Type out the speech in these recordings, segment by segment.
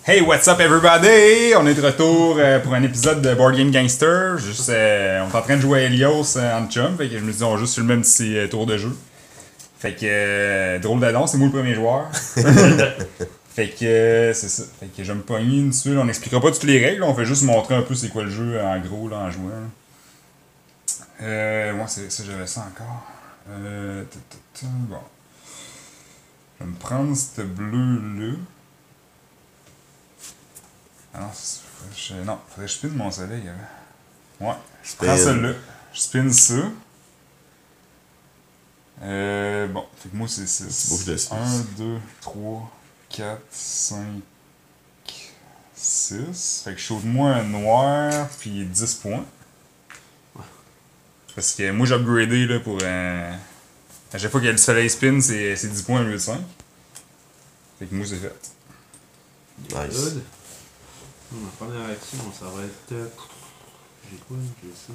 Hey, what's up everybody? On est de retour pour un épisode de Board Game Gangster. Juste, on est en train de jouer à Helios en chum, fait que je me dis on joue sur le même petit tour de jeu. Fait que drôle d'annonce, c'est moi le premier joueur. Fait que c'est ça. Fait que je vais me pogner une tuile. On n'expliquera pas toutes les règles, on fait juste montrer un peu c'est quoi le jeu en gros là en jouant. Moi c'est ça, j'avais ça encore. Bon. Je vais me prendre cette bleue là. Ah non, faudrait que je spin mon soleil. Ouais, je prends celle-là. Je spin ça. Bon, fait que moi c'est 1, 2, 3, 4, 5, 6. Fait que je saute moi un noir, puis 10 points. Parce que moi j'ai upgradé là pour à chaque fois qu'il y a le soleil spin, c'est 10 points au lieu de 5. Fait que moi c'est fait. Nice. Good. Ma première action, ça va être. J'ai quoi? J'ai ça.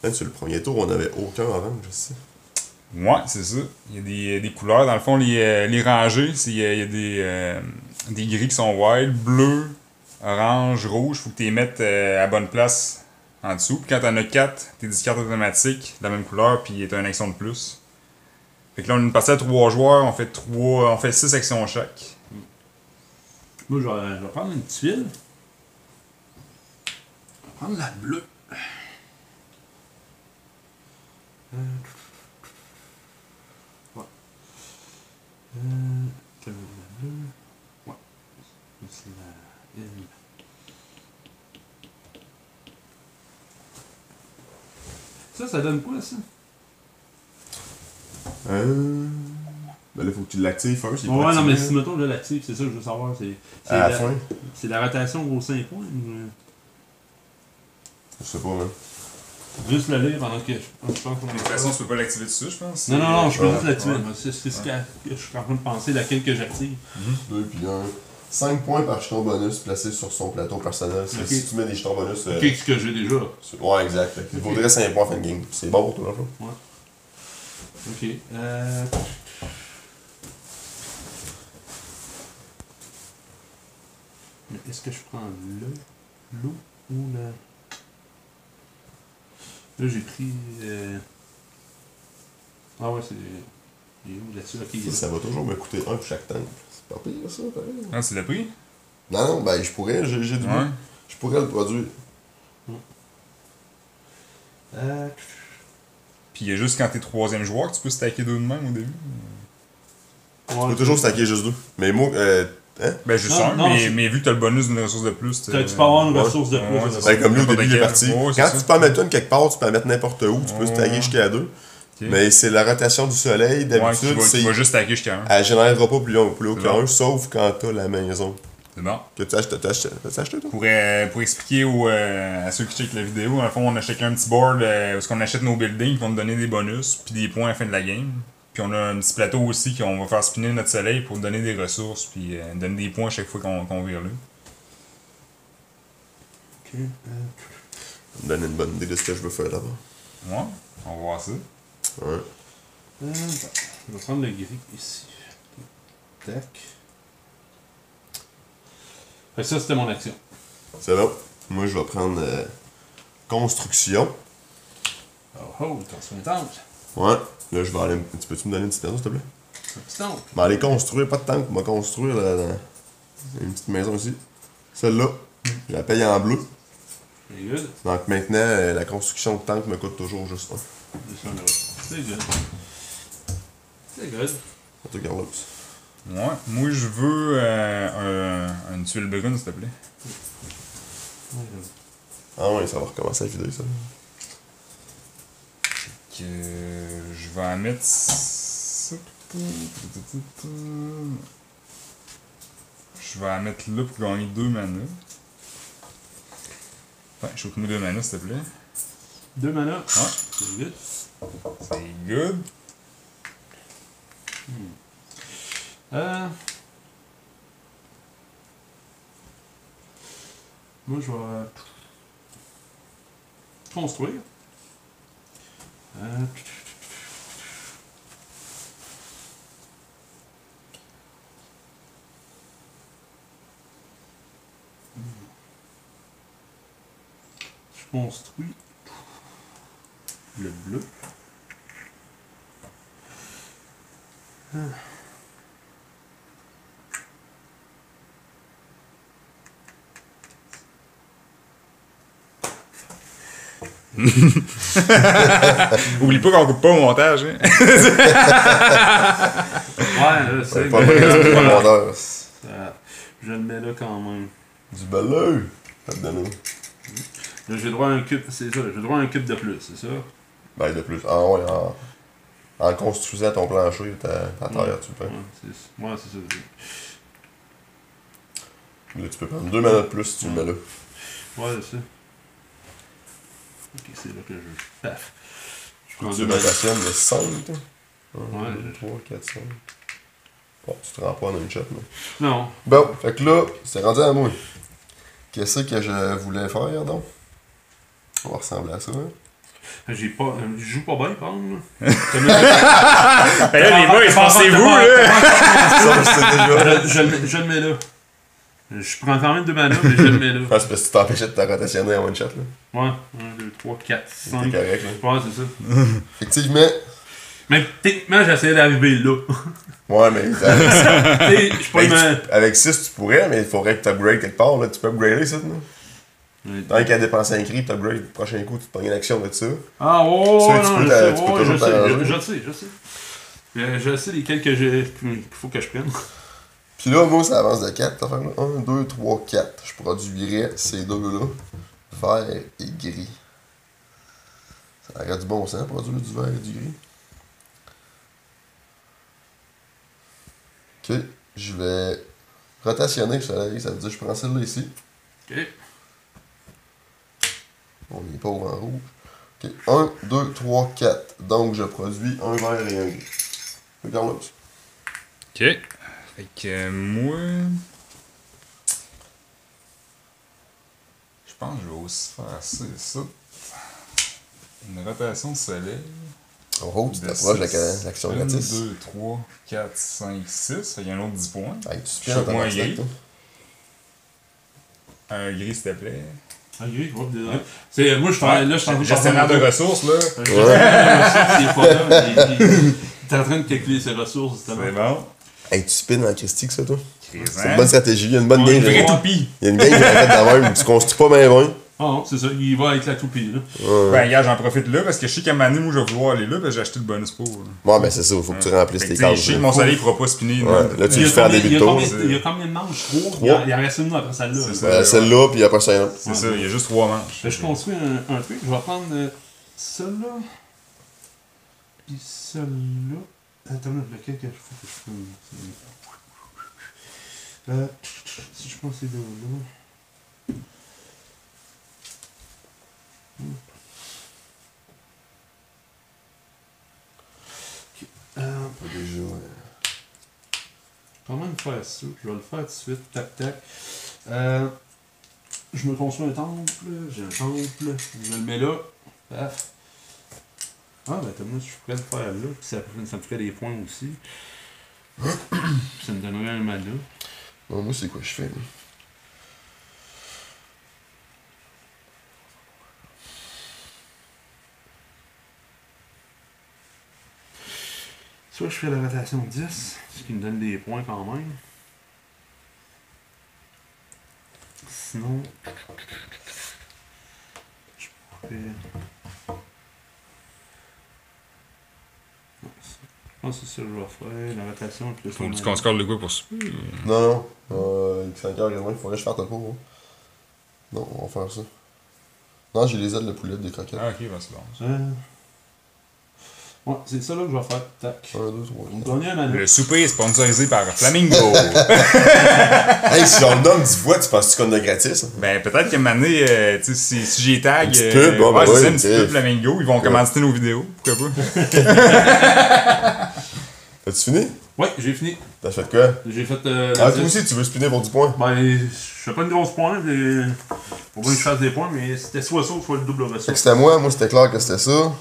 Même sur le premier tour, on n'avait aucun orange, je sais. Ouais, c'est ça. Il y a des couleurs. Dans le fond, les rangées, il y a des gris qui sont wild, bleu, orange, rouge. Faut que tu les mettes à la bonne place en dessous. Puis quand t'en as 4, t'es 10 cartes automatiques de la même couleur, puis t'as une action de plus. Fait que là, on a une partie à 3 joueurs, on fait 6 actions chaque. Moi, je vais prendre une tuile. Je vais prendre la bleue. Ouais. La bleue. Ouais. C'est la L. Ça donne quoi, ça? Ben là, faut que tu l'actives first. Ouais, non, mais si mettons je l'active, c'est ça que je veux savoir. À la fin. C'est la rotation aux 5 points. Je sais pas, man. Juste le lire pendant que je pense qu'on De toute façon, tu peux pas l'activer dessus, je pense. Non, je peux juste l'activer. C'est ce que je suis en train de penser, laquelle que j'active. 2 puis 1. 5 points par jeton bonus placé sur son plateau personnel. Okay. Si tu mets des jetons bonus. Ok, ce que j'ai déjà. Ouais, exact. Il vaudrait 5 points en fin de game. C'est bon pour toi, dans le fond. Ouais. Ok. Mais est-ce que je prends l'eau ou la. Là, j'ai pris. Ah ouais, c'est. Il est où là-dessus? Ok, Ça va toujours me coûter 1 pour chaque tank. C'est pas pire, ça, pareil. Ah, tu l'as pris? Non, ben, je pourrais, j'ai du goût. Je pourrais le produire. Puis il y a juste quand t'es 3e joueur que tu peux stacker 2 de même au début. Tu peux toujours stacker juste 2. Mais moi, Ben juste Non, un, non, mais vu que t'as le bonus d'une ressource de plus, tu peux avoir une ressource de plus. Ouais, ben, comme lui au début, il est parti. Ouais, Quand ça. tu peux en mettre une quelque part, tu peux en mettre n'importe où. Tu peux stacker jusqu'à 2. Okay. Mais c'est la rotation du soleil. D'habitude, tu vas juste stacker jusqu'à 1. elle générera pas plus haut qu'un, sauf quand t'as la maison. C'est bon. Que tu as acheté, toi? Pour expliquer à ceux qui checkent la vidéo, en fond, on a chacun un petit board où on achète nos buildings qui vont nous donner des bonus puis des points à la fin de la game. Puis on a un petit plateau aussi qu'on va faire spinner notre soleil pour donner des ressources puis donner des points à chaque fois qu'on vire là. Ok. Ça me donne une bonne idée de ce que je veux faire là-bas. Ouais, on va voir ça. Ouais. Je vais prendre le gris ici. Tac. Fait que ça, c'était mon action. C'est bon. Moi, je vais prendre construction. Oh, construire une tente. Ouais. Là, je vais aller. Tu peux-tu me donner une petite maison, s'il te plaît? Une petite tente. Je vais aller construire, pas de tank, on va construire une petite maison ici. Celle-là, je la paye en bleu. C'est good. Donc maintenant, la construction de tank me coûte toujours juste 1. C'est good. C'est good. En tout cas, Carlos. Ouais, moi je veux une tuile brune s'il te plaît. Ah ouais, ça va recommencer à vider ça. Que je vais en mettre ça. Je vais en mettre là pour gagner 2 mana. Ouais, je trouve 2 mana s'il te plaît. 2 mana. Ouais. C'est good. C'est good. Moi, je vais construire. Je construis le bleu. Oublie pas qu'on coupe pas au montage. Hein. Ouais, là, c'est Pas de commandeur. je le mets là quand même. Du beleu. Ça te donne. Là, j'ai droit à un cube, c'est ça, j'ai droit à un cube de plus, c'est ça? Ben, de plus. Ah ouais, en construisant ton plancher, ta terre, tu le fais. Ouais, c'est ça. Là, tu peux prendre 2 manas de plus si tu le mets là. Ouais, c'est ça. Ok, c'est là que je. Paf. Je prends Tu 2 rotationnes de 5, toi. 1, Ouais, 2, 3, 4, 5. Bon, tu te rends pas en une shot, mais. Non. Bon, fait que là, c'est rendu à moi. Qu'est-ce que je voulais faire, donc? On va ressembler à ça. Hein? Je joue pas bien, par exemple. Ben là, les boys, pensez-vous, là? Ça, je sais déjà. Je le mets là. Je prends quand même 2 manas, mais je le mets là. Je pense que tu t'empêchais de te rotationner en one shot, là. Ouais, 1, 2, 3, 4, 5. C'est correct, là. Ouais, c'est ça. Effectivement. Mais techniquement, j'essayais d'arriver là. Ouais, mais. Je suis pas Avec 6, tu pourrais, mais il faudrait que tu upgrades quelque part, là. Tu peux upgrader ça, non? Tant qu'à dépenser un cri, tu upgrades. Le prochain coup, tu te prends une action de ça. Ah, oh, Ça, tu non, peux toujours t'arranger. je sais. Je sais lesquels qu'il faut que je prenne. Puis là, moi, ça avance de 4. T'as fait là. 1, 2, 3, 4. Je produirais ces deux-là, vert et gris. Ça aurait du bon sens, produire du vert et du gris. Ok, je vais rotationner le soleil. Ça veut dire que je prends celle-là ici. Ok. Oh, On n'est pas au en rouge. Ok, 1, 2, 3, 4. Donc, je produis un vert et un gris. Regarde-moi ça. Ok. Fait que moi. Je pense que je vais aussi faire ça et ça. Une rotation de soleil. Oh, tu t'approches de l'action 1, gratis. 2, 3, 4, 5, 6. Fait qu'il y a un autre 10 points. Hey, tu Je chope dans moi ta un gris. toi. Un gris, s'il te plaît. Ah, oui, je vois désolé. C'est, moi, je travaille là, je suis en train de Gestionnaire de ressources, là. Il est pas là, il est en train de calculer ses ressources, C'est justement. bon. Hey, tu spins dans le Christique, ça, toi? C'est C'est une bonne stratégie. Il y a une bonne game. Une vraie Il toupie. y a une game que j'avais faite de même. Tu construis pas bien loin. Ah non, c'est ça, il va avec la toupie, là. Ben, gars, j'en profite là parce que je sais qu'à un moment donné, moi, je vais vouloir aller là parce que j'ai acheté le bonus pour. Ouais, ben c'est ça. Il faut que tu remplisses Fait que, tes tu sais, cases. je sais que là. mon soleil pourra pas spinner. Ouais, là, tu Il y le a fais en combien- début il y de a tour. combien- il y a combien de manches? 3? Trois. Il en reste une après celle-là. C'est là. ça. Celle-là, puis après ça, un autre. C'est ça, il y a juste 3 manches. Fait que je construis un truc, je vais prendre celle-là, puis celle-là. Attends, lequel que je faut que je prenne? Si je prends ces deux-là. Déjà, Quand même faire ça, je vais le faire tout de suite, tac tac. Je me construis un temple, j'ai un temple, je le mets là, paf. Ah ben attends, je pourrais le faire là, puis ça me ferait des points aussi. Ça me donnerait un mana. bon, moi, c'est quoi je fais, là? Soit je fais la rotation 10, ce qui me donne des points quand même. Sinon, je pourrais... Je pense que c'est ça que je vais faire, la rotation plus... Faut du qu'on score de quoi pour ça? Non, non. 5h80, il faudrait que je fasse le pot. Hein. Non, on va faire ça. Non, j'ai les ailes de poulet des croquettes. Ah, ok, ben c'est bon. Ouais, c'est ça là que je vais faire. Tac. 1, 2, 3, On gagne un mana. Le souper est sponsorisé par Flamingo. Hey, si on le donne 10 fois, tu penses-tu qu'on a gratis? Hein? Ben, peut-être qu'à un moment donné, tu sais, si j'y tag. Une petite pub, bon, ouais, ben c'est ça, oui, une petite ok. pub Flamingo. Ils vont commanditer nos vidéos. Pourquoi pas? As-tu fini? Ouais, j'ai fini. T'as fait quoi? J'ai fait. Ah, toi aussi, tu veux spinner pour 10 points? Ben, je fais pas une grosse point. Mais... Faut bien que je fasse des points, mais c'était soit ça ou soit le double Fait que ressource. c'était moi c'était clair que c'était ça.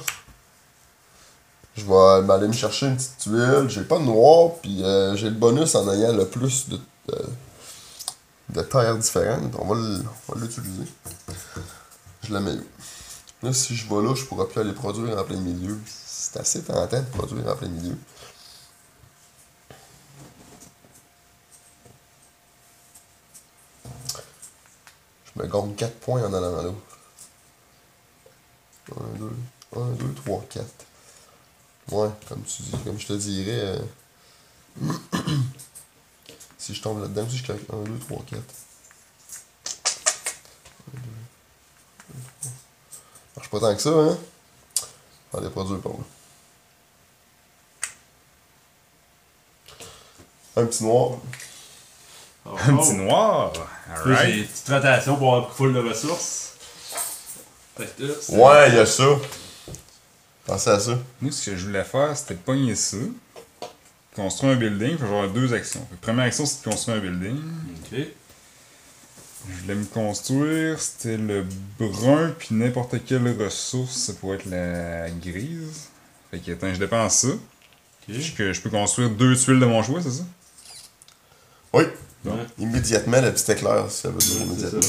Je vais aller me chercher une petite tuile. J'ai pas de noir, puis j'ai le bonus en ayant le plus de de terres différentes. On va l'utiliser. Je la mets là. Là, si je vais là, je pourrais plus aller produire en plein milieu. C'est assez tentant de produire en plein milieu. Je me gagne 4 points en allant là. 1, 2, 3, 4. Ouais, comme je te dirais. Si je tombe là-dedans, si je claque 1, 2, 3, 4. Marche pas tant que ça, hein? On va les produire par là. Un petit noir. Un petit noir. Là, j'ai Alright. une petite rotation pour avoir full de ressources. Fait que là, c'est- Ouais, il y a ça. Pensez à ça. Moi, ce que je voulais faire, c'était de pogner ça. Construire un building. Fait que j'aurais 2 actions. Fait que première action, c'est de construire un building. Ok. Je voulais me construire, c'était le brun, puis n'importe quelle ressource, ça pourrait être la grise. Fait que, attends, je dépense ça. Ok. Je peux construire 2 tuiles de mon choix, c'est ça? Oui. Ouais. Immédiatement, le petit éclair, ça veut dire Ouais, c'est immédiatement. ça.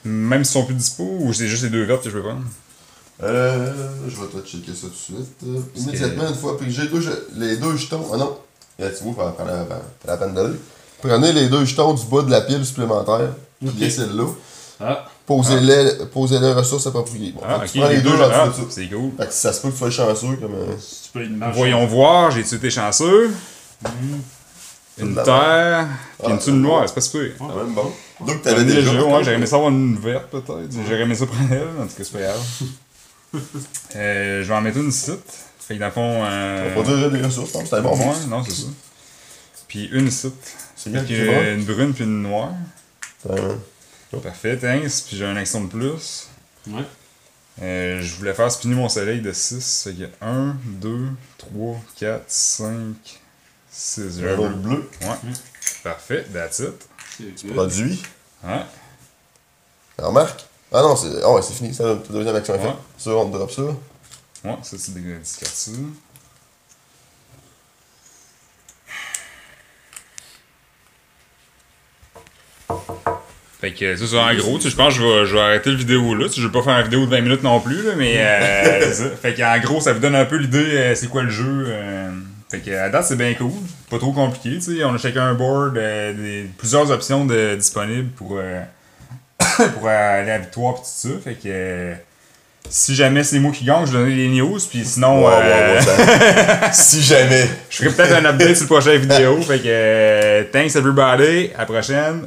Même s'ils sont plus dispo, ou c'est juste les 2 vertes que je peux prendre? Je vais te checker ça tout de suite. Immédiatement, une fois, puis j'ai les 2 jetons. Ah non, là, tu vois, ça prend la peine d'aller. Prenez les 2 jetons du bas de la pile supplémentaire, puis Ok. laissez-le là. Ah, Posez-les ressources appropriées. Bon, Ah, fait ok. que tu prends les deux en dessous de ça. C'est cool. Fait que ça se peut que tu sois chanceux comme. tu peux une marche. Voyons voir, j'ai-tu été chanceux? Une terre, puis une tuile noire, c'est pas super. Quand même bon. Donc T'avais t'avais déjà. ouais, j'aurais aimé ça avoir une verte peut-être. J'aurais aimé ça prendre elle, en tout cas c'est pas grave. Je vais en mettre une ici. Fait que dans le fond. On va pas dire des ressources, non? C'était bon. Ouais, non, c'est ça. Puis une ici. C'est Fait bien que, qui va. une brune puis une noire. Ouais. Parfait, thanks. Puis j'ai une action de plus. Ouais. Je voulais faire spinner mon soleil de 6. Fait que 1, 2, 3, 4, 5, 6. Le vol bleu. Ouais. Parfait, that's it. C'est good. Produit. Ouais. Remarque. Ah non, c'est. Ah ouais, c'est fini. C'est la deuxième action est faite. Ouais. Ça, on te drop ça. Ouais, ça c'est des cartes. Fait que c'est ça, en gros, tu sais, je pense que je vais arrêter la vidéo là. Tu sais, je vais pas faire une vidéo de 20 minutes non plus, là, mais c'est ça. Fait qu'en gros, ça vous donne un peu l'idée c'est quoi le jeu. Fait que à date, c'est bien cool. Pas trop compliqué, tu sais. On a chacun un board, plusieurs options disponibles pour aller à la victoire pis tout ça. Fait que si jamais c'est moi qui gagne, je vais donner les news, puis sinon Si jamais. je ferai peut-être un update sur la prochaine vidéo. Fait que thanks everybody, à la prochaine.